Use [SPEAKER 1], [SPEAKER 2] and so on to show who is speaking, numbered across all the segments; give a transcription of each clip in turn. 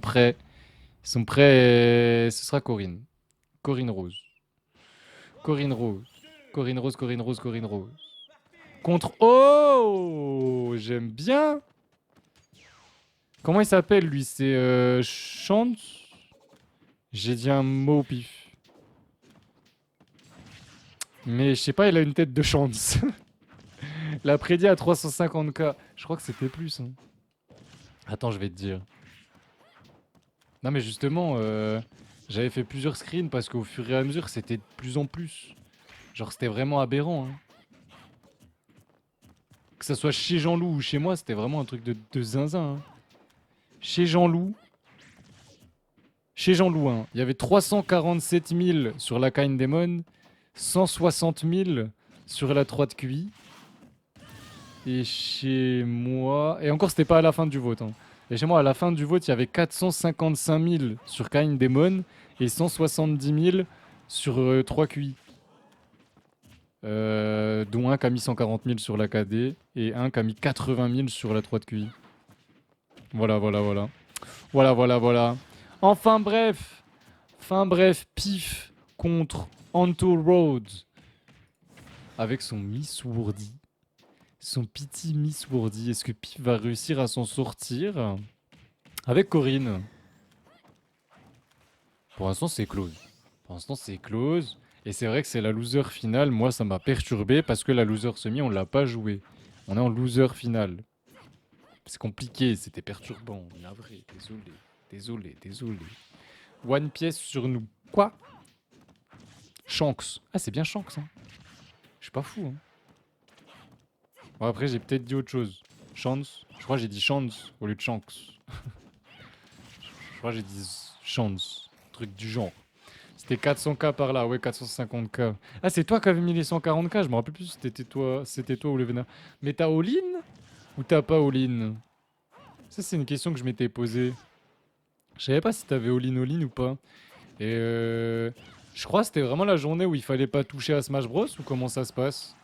[SPEAKER 1] prêts. Ils sont prêts. Ce sera Corinne. Corinne Rose. Corinne Rose. Corinne Rose, Corinne Rose, Corinne Rose. Contre... Oh, j'aime bien. Comment il s'appelle, lui? C'est Chance. J'ai dit un mot au pif. Mais je sais pas, il a une tête de Chance. La prédit à 350K. Je crois que c'était plus. Hein. Attends, je vais te dire. Non, mais justement, j'avais fait plusieurs screens parce qu'au fur et à mesure, c'était de plus en plus. Genre, c'était vraiment aberrant. Hein. Que ça soit chez Jean-Loup ou chez moi, c'était vraiment un truc de zinzin. Hein. Chez Jean-Loup. Chez Jean-Loup, hein, il y avait 347 000 sur la Kind Demon, 160 000 sur la 3 de QI. Et chez moi. Et encore, c'était pas à la fin du vote. Hein. Et chez moi, à la fin du vote, il y avait 455 000 sur Kind Demon et 170 000 sur 3 QI. Dont un qui a mis 140 000 sur la KD et un qui a mis 80 000 sur la 3 de QI. Voilà, voilà, voilà. Voilà, voilà, voilà. Enfin bref. Fin bref, Pif contre Anto Rhodes. Avec son Miss Wordy. Son Pity Miss Wordy. Est-ce que Pif va réussir à s'en sortir avec Corinne? Pour l'instant, c'est close. Pour l'instant, c'est close. Et c'est vrai que c'est la loser finale. Moi, ça m'a perturbé parce que la loser semi, on l'a pas joué. On est en loser finale. C'est compliqué, c'était perturbant. Navré, désolé. Désolé, désolé. One pièce sur nous. Quoi? Shanks. Ah, c'est bien Shanks, hein. Je suis pas fou, hein. Bon, après, j'ai peut-être dit autre chose. Chance. Je crois que j'ai dit chance au lieu de Shanks. Je crois que j'ai dit chance. Truc du genre. C'était 400K par là, ouais, 450K. Ah, c'est toi qui avais mis les 140K, je me rappelle plus si c'était toi ou le Vena. Mais t'as all-in ou t'as pas all-in? Ça, c'est une question que je m'étais posée. Je savais pas si t'avais all-in ou pas. Et je crois que c'était vraiment la journée où il fallait pas toucher à Smash Bros ou comment ça se passe?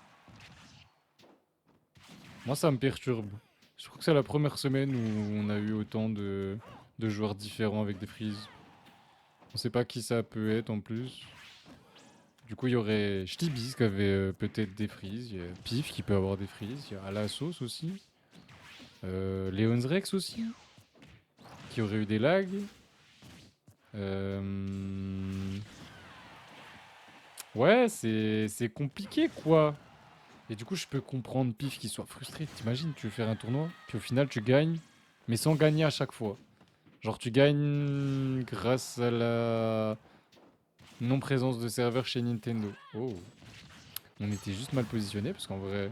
[SPEAKER 1] Moi, ça me perturbe. Je crois que c'est la première semaine où on a eu autant de joueurs différents avec des freezes. On sait pas qui ça peut être en plus. Du coup, il y aurait Shtibis qui avait peut-être des freezes. Il y a Pif qui peut avoir des freezes. Il y a Alassos aussi. Leon's Rex aussi. Qui aurait eu des lags. Ouais, c'est compliqué quoi. Et du coup, je peux comprendre Pif qui soit frustré. T'imagines, tu veux faire un tournoi, puis au final, tu gagnes, mais sans gagner à chaque fois. Genre, tu gagnes grâce à la non-présence de serveur chez Nintendo. Oh, on était juste mal positionné, parce qu'en vrai,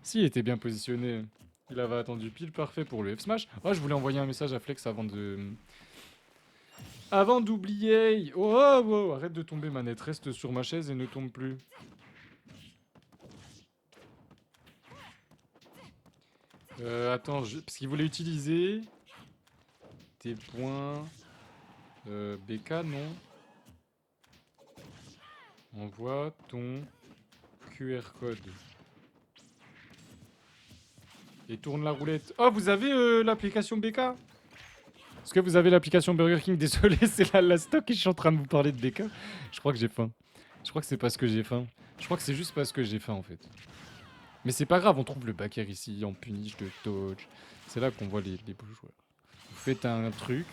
[SPEAKER 1] s'il était bien positionné, il avait attendu pile parfait pour le F-Smash. Oh, je voulais envoyer un message à Flex avant de... Avant d'oublier. Oh, oh, oh, arrête de tomber, manette. Reste sur ma chaise et ne tombe plus. Attends, parce qu'il voulait utiliser tes points. BK, non. Envoie ton QR code. Et tourne la roulette. Oh, vous avez l'application BK? Est-ce que vous avez l'application Burger King? Désolé, c'est la stock et je suis en train de vous parler de BK. Je crois que j'ai faim. Je crois que c'est parce que j'ai faim. Je crois que c'est juste parce que j'ai faim en fait. Mais c'est pas grave, on trouve le backer ici en punish de dodge. C'est là qu'on voit les beaux joueurs. Vous faites un truc,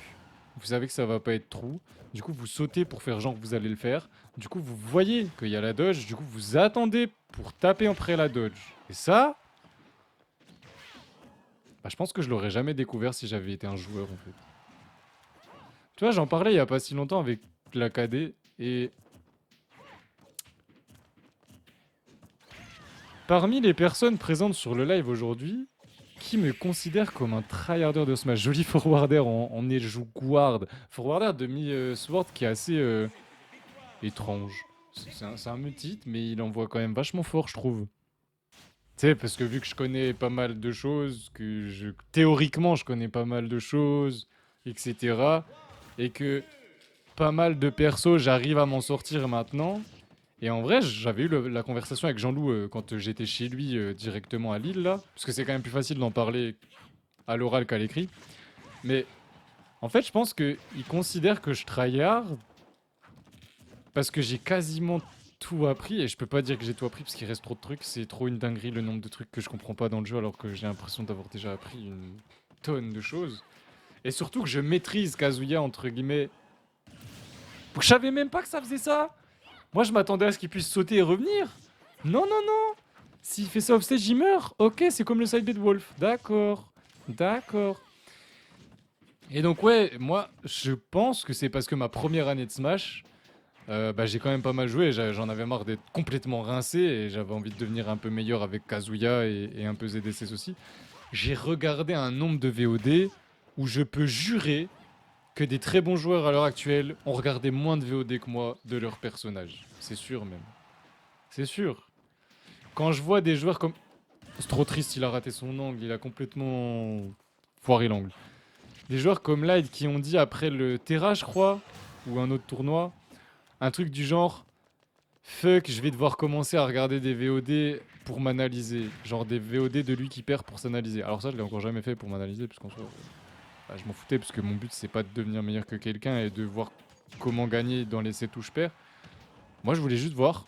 [SPEAKER 1] vous savez que ça va pas être true. Du coup, vous sautez pour faire genre que vous allez le faire. Du coup, vous voyez qu'il y a la dodge. Du coup, vous attendez pour taper après la dodge. Et ça, bah, je pense que je l'aurais jamais découvert si j'avais été un joueur en fait. Tu vois, j'en parlais il y a pas si longtemps avec la KD et parmi les personnes présentes sur le live aujourd'hui, qui me considère comme un tryharder de Smash? Joli forwarder en Eju Guard. Forwarder demi-sword qui est assez étrange. C'est un mutit, mais il envoie quand même vachement fort, je trouve. Tu sais, parce que vu que je connais pas mal de choses, théoriquement je connais pas mal de choses, etc. Et que pas mal de persos, j'arrive à m'en sortir maintenant. Et en vrai, j'avais eu la conversation avec Jean-Loup quand j'étais chez lui directement à Lille, là. Parce que c'est quand même plus facile d'en parler à l'oral qu'à l'écrit. Mais En fait, je pense qu'ils considèrent que je tryhard parce que j'ai quasiment tout appris. Et je peux pas dire que j'ai tout appris parce qu'il reste trop de trucs. C'est trop une dinguerie le nombre de trucs que je comprends pas dans le jeu alors que j'ai l'impression d'avoir déjà appris une tonne de choses. Et surtout que je maîtrise Kazuya, entre guillemets. Je savais même pas que ça faisait ça. Moi, je m'attendais à ce qu'il puisse sauter et revenir. Non, non, non. S'il fait ça offstage, il meurt. Ok, c'est comme le side de Wolf. D'accord. D'accord. Et donc, ouais, moi, je pense que c'est parce que ma première année de Smash, bah, j'ai quand même pas mal joué. J'en avais marre d'être complètement rincé et j'avais envie de devenir un peu meilleur avec Kazuya et un peu ZDCs aussi. J'ai regardé un nombre de VOD où je peux jurer que des très bons joueurs à l'heure actuelle ont regardé moins de VOD que moi de leur personnage. C'est sûr même. C'est sûr. Quand je vois des joueurs comme... C'est trop triste, il a raté son angle, il a complètement foiré l'angle. Des joueurs comme Light qui ont dit après le Terra, je crois, ou un autre tournoi, un truc du genre fuck, je vais devoir commencer à regarder des VOD pour m'analyser. Genre des VOD de lui qui perd pour s'analyser. Alors ça, je l'ai encore jamais fait pour m'analyser, puisqu'en soi, bah, je m'en foutais, parce que mon but, c'est pas de devenir meilleur que quelqu'un et de voir comment gagner dans les 7 où je perds. Moi, je voulais juste voir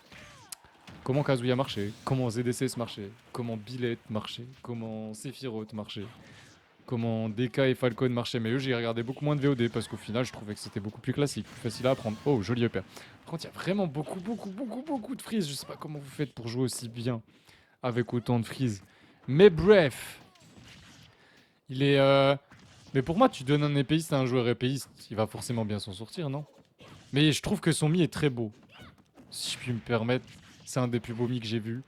[SPEAKER 1] comment Kazuya marchait, comment ZDCS marchait, comment Billet marchait, comment Sephiroth marchait, comment DK et Falcon marchaient. Mais eux, j'ai regardé beaucoup moins de VOD parce qu'au final, je trouvais que c'était beaucoup plus classique, plus facile à apprendre. Oh, joli upper. Par contre, il y a vraiment beaucoup de freeze. Je sais pas comment vous faites pour jouer aussi bien avec autant de freeze. Mais bref, il est. Mais pour moi, tu donnes un épéiste à un joueur épéiste, il va forcément bien s'en sortir, non? Mais je trouve que son mi est très beau. Si je puis me permettre, c'est un des plus beaux mi que j'ai vu.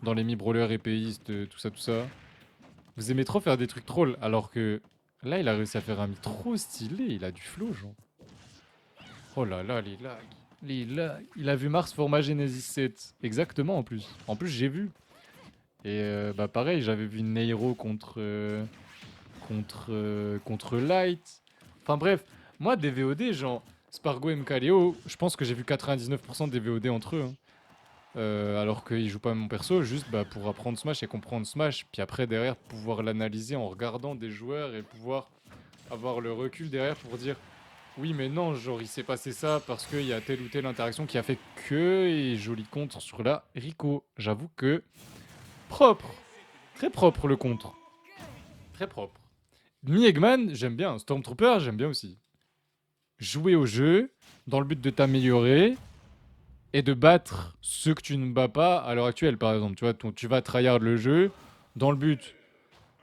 [SPEAKER 1] Dans les mi brawlers épéistes, tout ça, tout ça. Vous aimez trop faire des trucs trolls, alors que là, il a réussi à faire un mi trop stylé. Il a du flow, genre. Oh là là, les lags. Les lags. Il a vu Mars format Genesis 7. Exactement, en plus. En plus, j'ai vu. Et bah pareil, j'avais vu Neiro contre Light. Enfin bref, moi, des VOD, genre Spargo et Mkaleo, je pense que j'ai vu 99% des VOD entre eux. Hein. Alors qu'ils jouent pas mon perso, juste bah, pour apprendre Smash et comprendre Smash, puis après derrière pouvoir l'analyser en regardant des joueurs et pouvoir avoir le recul derrière pour dire oui mais non, genre il s'est passé ça parce qu'il y a telle ou telle interaction qui a fait que, et joli contre sur la Rico. J'avoue que propre, très propre le contre, très propre. Mi Eggman, j'aime bien, Stormtrooper, j'aime bien aussi. Jouer au jeu dans le but de t'améliorer et de battre ceux que tu ne bats pas à l'heure actuelle, par exemple. Tu vois, tu vas tryhard le jeu dans le but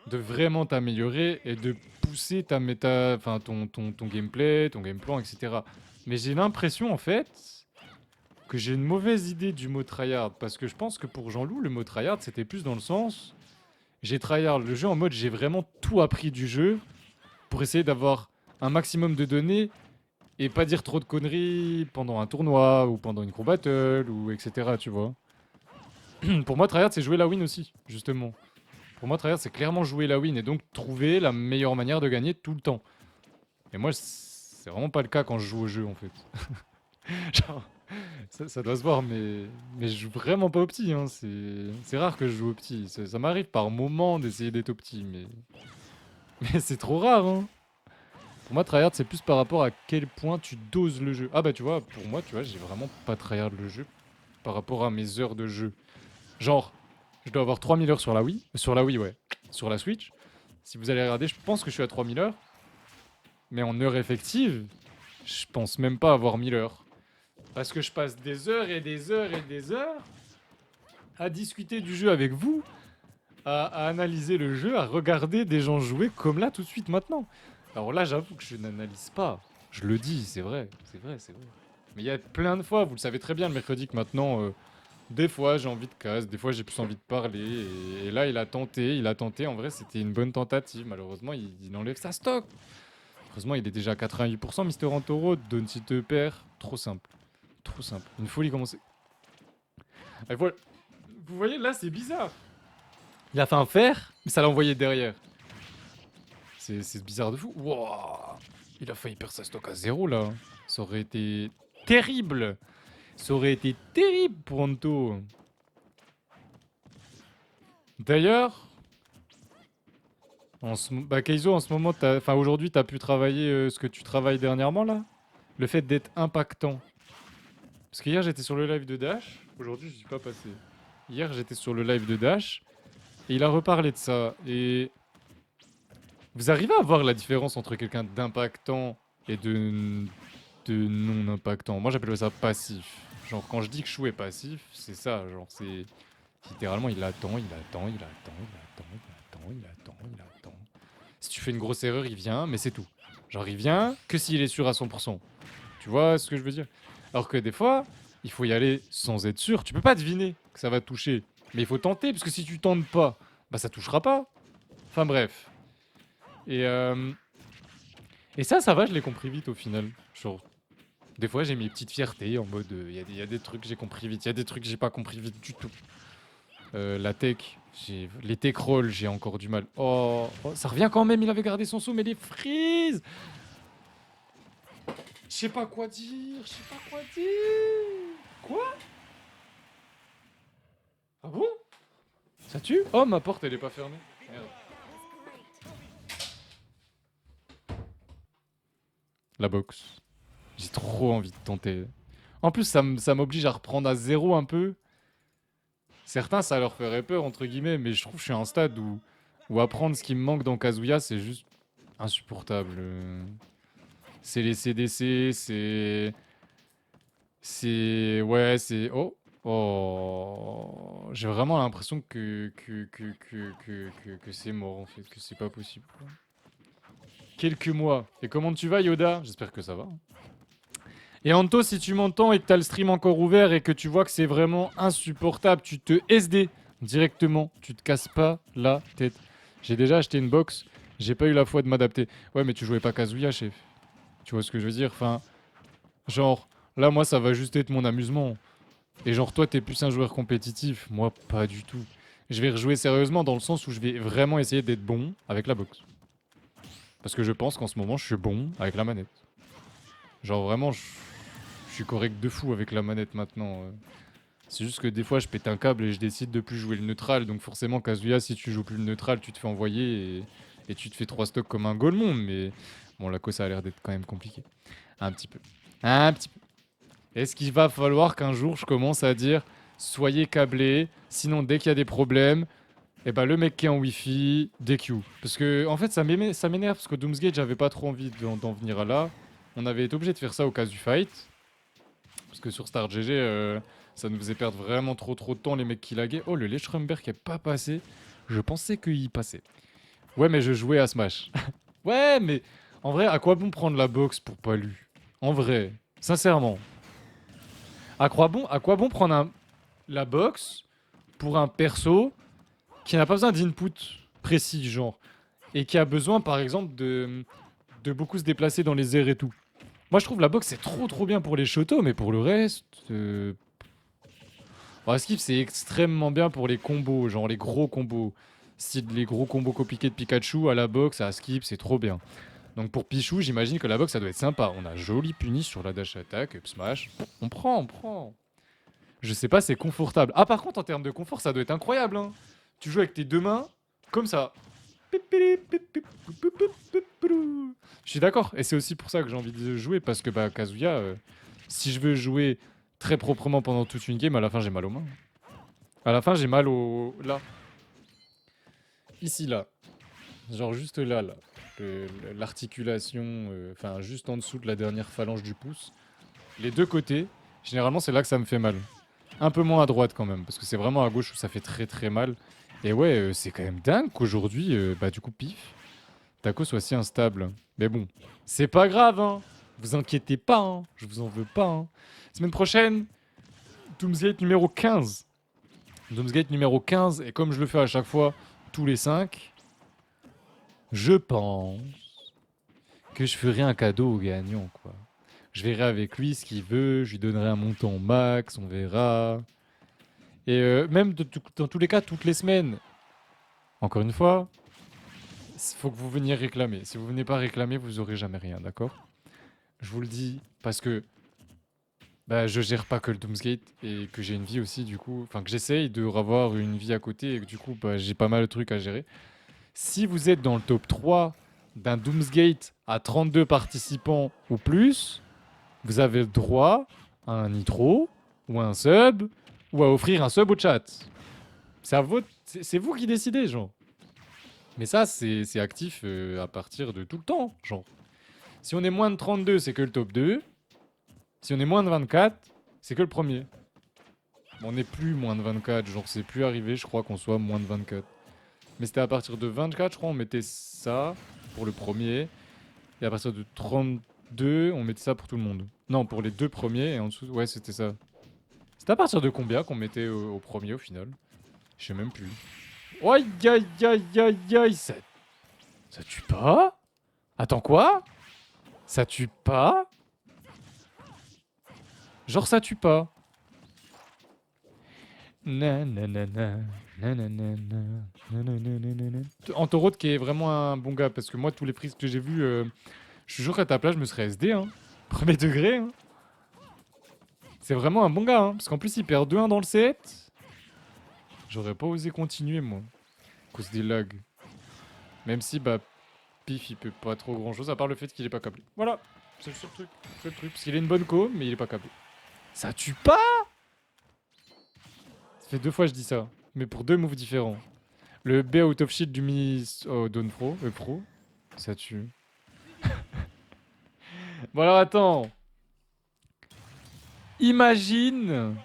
[SPEAKER 1] de vraiment t'améliorer et de pousser ta méta, enfin ton gameplay, ton game plan, etc. Mais j'ai l'impression en fait que j'ai une mauvaise idée du mot tryhard parce que je pense que pour Jean-Loup, le mot tryhard c'était plus dans le sens j'ai tryhard le jeu en mode j'ai vraiment tout appris du jeu pour essayer d'avoir un maximum de données et pas dire trop de conneries pendant un tournoi ou pendant une combat battle ou etc. Tu vois. Pour moi, tryhard c'est jouer la win aussi, justement. Pour moi, tryhard c'est clairement jouer la win et donc trouver la meilleure manière de gagner tout le temps. Et moi, c'est vraiment pas le cas quand je joue au jeu en fait. Genre, ça doit se voir, mais je joue vraiment pas au petit. Hein. C'est rare que je joue au petit. Ça m'arrive par moment d'essayer d'être au petit, mais c'est trop rare. Hein. Pour moi, tryhard, c'est plus par rapport à quel point tu doses le jeu. Ah bah tu vois, pour moi, tu vois, j'ai vraiment pas tryhard le jeu par rapport à mes heures de jeu. Genre, je dois avoir 3000 heures sur la Wii. Sur la Wii, ouais. Sur la Switch. Si vous allez regarder, je pense que je suis à 3000 heures. Mais en heures effectives, je pense même pas avoir 1000 heures. Parce que je passe des heures et des heures et des heures à discuter du jeu avec vous, à analyser le jeu, à regarder des gens jouer comme là tout de suite maintenant. Alors là, j'avoue que je n'analyse pas. Je le dis, c'est vrai, c'est vrai, c'est vrai. Mais il y a plein de fois, vous le savez très bien le mercredi, que maintenant, des fois j'ai envie de casse, des fois j'ai plus envie de parler. Et là, il a tenté. En vrai, c'était une bonne tentative. Malheureusement, il enlève sa stock. Heureusement, il est déjà à 88%, Mister Antoro. Donne si te perds. Trop simple. Trop simple. Une folie commencée. Et voilà. Vous voyez, là, c'est bizarre. Il a fait un fer, mais ça l'a envoyé derrière. C'est bizarre de fou. Wouah. Il a failli perdre sa stock à zéro, là. Ça aurait été terrible. Ça aurait été terrible pour Anto. D'ailleurs, Bah, Keizo, en ce moment, enfin, aujourd'hui, t'as pu travailler ce que tu travailles dernièrement, là? Le fait d'être impactant. Parce qu'hier, j'étais sur le live de Dash. Aujourd'hui, je suis pas passé. Hier, j'étais sur le live de Dash. Et il a reparlé de ça. Et vous arrivez à voir la différence entre quelqu'un d'impactant et de non impactant? Moi, j'appelle ça passif. Genre, quand je dis que Chou est passif, c'est ça. Genre, c'est littéralement, il attend, il attend, il attend, il attend, il attend, il attend, il attend. Si tu fais une grosse erreur, il vient, mais c'est tout. Genre, il vient que s'il est sûr à 100%. Tu vois ce que je veux dire? Alors que des fois, il faut y aller sans être sûr. Tu peux pas deviner que ça va te toucher. Mais il faut tenter, parce que si tu tentes pas, bah ça touchera pas. Enfin bref. Et, euh, et ça va, je l'ai compris vite au final. Genre, des fois, j'ai mes petites fiertés en mode, il y a des trucs que j'ai compris vite, il y a des trucs que j'ai pas compris vite du tout. La tech, les tech rolls, j'ai encore du mal. Oh, ça revient quand même, il avait gardé son saut, mais les freeze. Je sais pas quoi dire, je sais pas quoi dire. Quoi? Ah bon? Ça tue? Oh, ma porte, elle est pas fermée. Merde. La boxe. J'ai trop envie de tenter. En plus, ça m'oblige à reprendre à zéro un peu. Certains, ça leur ferait peur, entre guillemets, mais je trouve que je suis à un stade où apprendre ce qui me manque dans Kazuya, c'est juste insupportable. C'est les CDC, c'est... C'est... Ouais, c'est... Oh! Oh! J'ai vraiment l'impression que c'est mort, en fait, que c'est pas possible, quoi. Quelques mois. Et comment tu vas, Yoda? J'espère que ça va. Et Anto, si tu m'entends et que t'as le stream encore ouvert et que tu vois que c'est vraiment insupportable, tu te SD directement. Tu te casses pas la tête. J'ai déjà acheté une box, j'ai pas eu la foi de m'adapter. Ouais, mais tu jouais pas Kazuya, chef. Tu vois ce que je veux dire? Enfin, genre, là, moi, ça va juste être mon amusement. Et genre, toi, t'es plus un joueur compétitif. Moi, pas du tout. Je vais rejouer sérieusement dans le sens où je vais vraiment essayer d'être bon avec la box. Parce que je pense qu'en ce moment, je suis bon avec la manette. Genre, vraiment, je suis correct de fou avec la manette maintenant. C'est juste que des fois, je pète un câble et je décide de plus jouer le neutral. Donc forcément, Kazuya, si tu joues plus le neutral, tu te fais envoyer et tu te fais 3 stocks comme un golemon. Mais bon, la ça a l'air d'être quand même compliqué. Un petit peu. Un petit peu. Est-ce qu'il va falloir qu'un jour, je commence à dire soyez câblés, sinon dès qu'il y a des problèmes, et ben le mec qui est en Wi-Fi, DQ. Parce que en fait, ça m'énerve parce que Doomsgate, j'avais pas trop envie d'en venir à là. On avait été obligé de faire ça au cas du fight. Parce que sur Star GG, ça nous faisait perdre vraiment trop de temps les mecs qui laguaient. Oh, le Lechrumberg qui est pas passé. Je pensais qu'il passait. Ouais, mais je jouais à Smash. Ouais, mais en vrai, à quoi bon prendre la box pour pas lu? En vrai, sincèrement. À quoi bon prendre la box pour un perso qui n'a pas besoin d'input précis, genre, et qui a besoin, par exemple, de beaucoup se déplacer dans les airs et tout. Moi, je trouve la box c'est trop bien pour les shotos, mais pour le reste, bon, Skip, c'est extrêmement bien pour les combos, genre les gros combos. Style les gros combos compliqués de Pikachu à la box, à Skip, c'est trop bien. Donc pour Pichou, j'imagine que la box, ça doit être sympa. On a joli puni sur la dash attack, up smash. On prend, on prend. Je sais pas, c'est confortable. Ah, par contre, en termes de confort, ça doit être incroyable, hein. Tu joues avec tes deux mains, comme ça. Je suis d'accord. Et c'est aussi pour ça que j'ai envie de jouer, parce que bah, Kazuya, si je veux jouer très proprement pendant toute une game, à la fin, j'ai mal aux mains. À la fin, j'ai mal au... Là. Ici, là. Genre juste là, là. L'articulation, enfin juste en dessous de la dernière phalange du pouce. Les deux côtés, généralement, c'est là que ça me fait mal. Un peu moins à droite quand même, parce que c'est vraiment à gauche où ça fait très mal. Et ouais, c'est quand même dingue qu'aujourd'hui, bah du coup, pif, Taco soit si instable. Mais bon, c'est pas grave, hein. Vous inquiétez pas, hein. Je vous en veux pas, hein. Semaine prochaine, Doomsgate numéro 15. Doomsgate numéro 15, et comme je le fais à chaque fois, tous les 5, je pense que je ferai un cadeau au gagnant, quoi. Je verrai avec lui ce qu'il veut, je lui donnerai un montant max, on verra. Et même dans tous les cas, toutes les semaines, encore une fois, il faut que vous veniez réclamer. Si vous venez pas réclamer, vous aurez jamais rien, d'accord? Je vous le dis parce que bah, je gère pas que le Doomsgate et que j'ai une vie aussi, du coup. Enfin, que j'essaye de revoir une vie à côté et que du coup, bah, j'ai pas mal de trucs à gérer. Si vous êtes dans le top 3 d'un Doomsgate à 32 participants ou plus, vous avez le droit à un nitro, ou à un sub, ou à offrir un sub au chat. C'est vous qui décidez, genre. Mais ça, c'est actif à partir de tout le temps, genre. Si on est moins de 32, c'est que le top 2. Si on est moins de 24, c'est que le premier. Bon, on n'est plus moins de 24, genre c'est plus arrivé, je crois qu'on soit moins de 24. Mais c'était à partir de 24, je crois, on mettait ça pour le premier. Et à partir de 32, on mettait ça pour tout le monde. Non, pour les deux premiers, et en dessous, ouais, c'était ça. C'était à partir de combien qu'on mettait au premier au final? Je sais même plus. Aïe, aïe, aïe, aïe, aïe, ça tue pas? Attends, quoi? Ça tue pas? Genre ça tue pas. Antoroth qui est vraiment un bon gars, parce que moi, tous les prises que j'ai vus, je suis sûr qu'à ta place, je me serais SD, hein. Premier degré, hein. C'est vraiment un bon gars, hein. Parce qu'en plus, il perd 2-1 dans le set. J'aurais pas osé continuer, moi. À cause des lags. Même si, bah, Pif, il peut pas trop grand chose, à part le fait qu'il est pas câblé. Voilà, c'est le seul truc. C'est le truc. Parce qu'il a une bonne co, mais il est pas câblé. Ça tue pas! Ça fait 2 fois que je dis ça. Mais pour 2 moves différents. Le B out of shield du mini Dawn Pro, Pro, ça tue. Bon alors attends. Imagine